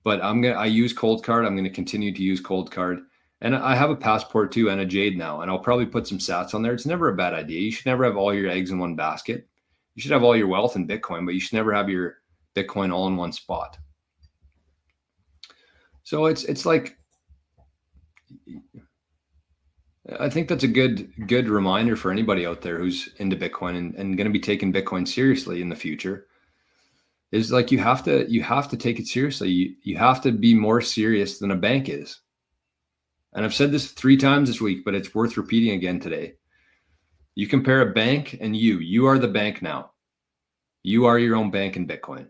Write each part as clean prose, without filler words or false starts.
but I use Cold Card. I'm gonna continue to use Cold Card. And I have a Passport too and a Jade now, and I'll probably put some sats on there. It's never a bad idea. You should never have all your eggs in one basket. You should have all your wealth in Bitcoin, but you should never have your Bitcoin all in one spot. So it's like, I think that's a good reminder for anybody out there who's into Bitcoin and going to be taking Bitcoin seriously in the future. Is like you have to take it seriously. You have to be more serious than a bank is. And I've said this 3 times this week, but it's worth repeating again today. You compare a bank and you are the bank now. You are your own bank in Bitcoin.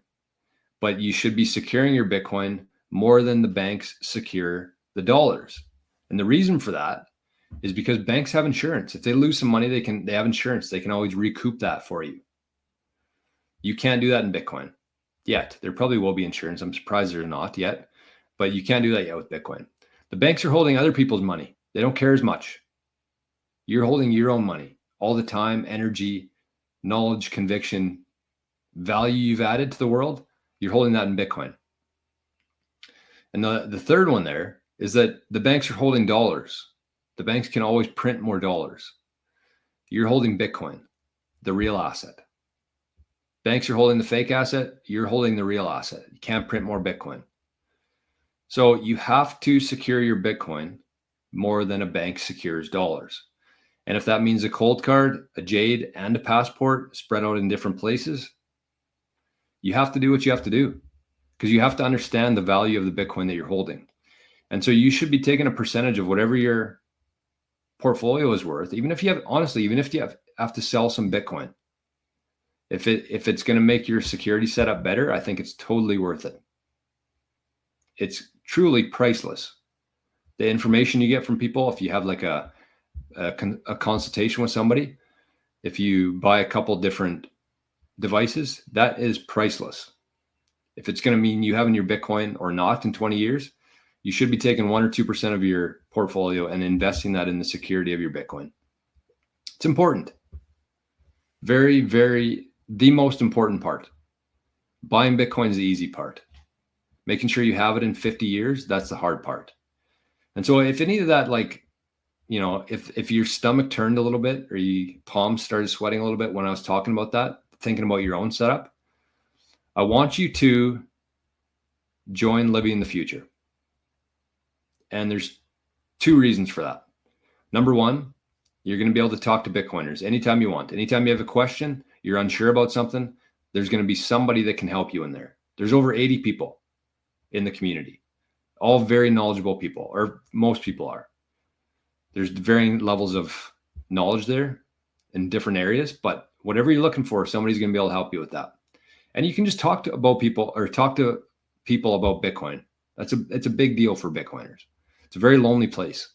But you should be securing your Bitcoin more than the banks secure the dollars. And the reason for that is because banks have insurance. If they lose some money, they have insurance. They can always recoup that for you. You can't do that in Bitcoin yet. There probably will be insurance. I'm surprised there's not yet, but you can't do that yet with Bitcoin. The banks are holding other people's money. They don't care as much. You're holding your own money all the time, energy, knowledge, conviction, value you've added to the world. You're holding that in Bitcoin. And the third one there is that the banks are holding dollars. The banks can always print more dollars. You're holding Bitcoin, the real asset. Banks are holding the fake asset. You're holding the real asset. You can't print more Bitcoin. So you have to secure your Bitcoin more than a bank secures dollars. And if that means a Cold Card, a Jade, and a Passport spread out in different places, you have to do what you have to do, because you have to understand the value of the Bitcoin that you're holding. And so you should be taking a percentage of whatever your portfolio is worth, even if you have to sell some Bitcoin. If it's going to make your security setup better, I think it's totally worth it. It's truly priceless. The information you get from people, if you have like a consultation with somebody, if you buy a couple different devices, that is priceless. If it's going to mean you having your Bitcoin or not in 20 years, you should be taking 1 or 2% of your portfolio and investing that in the security of your Bitcoin. It's important. Very, very, the most important part. Buying Bitcoin is the easy part. Making sure you have it in 50 years, that's the hard part. And so if any of that, like, you know, if your stomach turned a little bit or your palms started sweating a little bit when I was talking about that, thinking about your own setup, I want you to join Living in the Future. And there's 2 reasons for that. Number 1, you're going to be able to talk to Bitcoiners anytime you want. Anytime you have a question, you're unsure about something, there's going to be somebody that can help you in there. There's over 80 people in the community, all very knowledgeable people, or most people are. There's varying levels of knowledge there in different areas, but whatever you're looking for, somebody's going to be able to help you with that. And you can just talk to people about Bitcoin. It's a big deal for Bitcoiners. It's a very lonely place.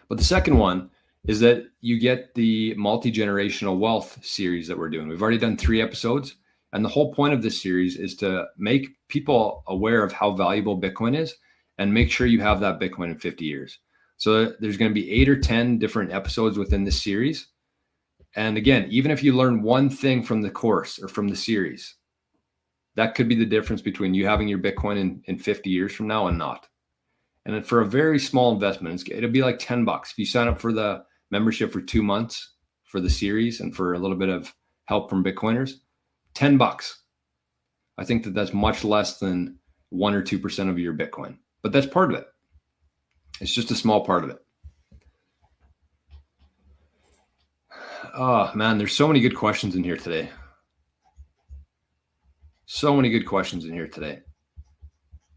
But the second one is that you get the multi-generational wealth series that we're doing. We've already done 3 episodes. And the whole point of this series is to make people aware of how valuable Bitcoin is and make sure you have that Bitcoin in 50 years. So there's going to be 8 or 10 different episodes within this series. And again, even if you learn one thing from the course or from the series, that could be the difference between you having your Bitcoin in 50 years from now and not. And for a very small investment, it'll be like $10. If you sign up for the membership for 2 months for the series and for a little bit of help from Bitcoiners, $10. I think that's much less than 1 or 2% of your Bitcoin, but that's part of it. It's just a small part of it. Oh man, there's so many good questions in here today. So many good questions in here today.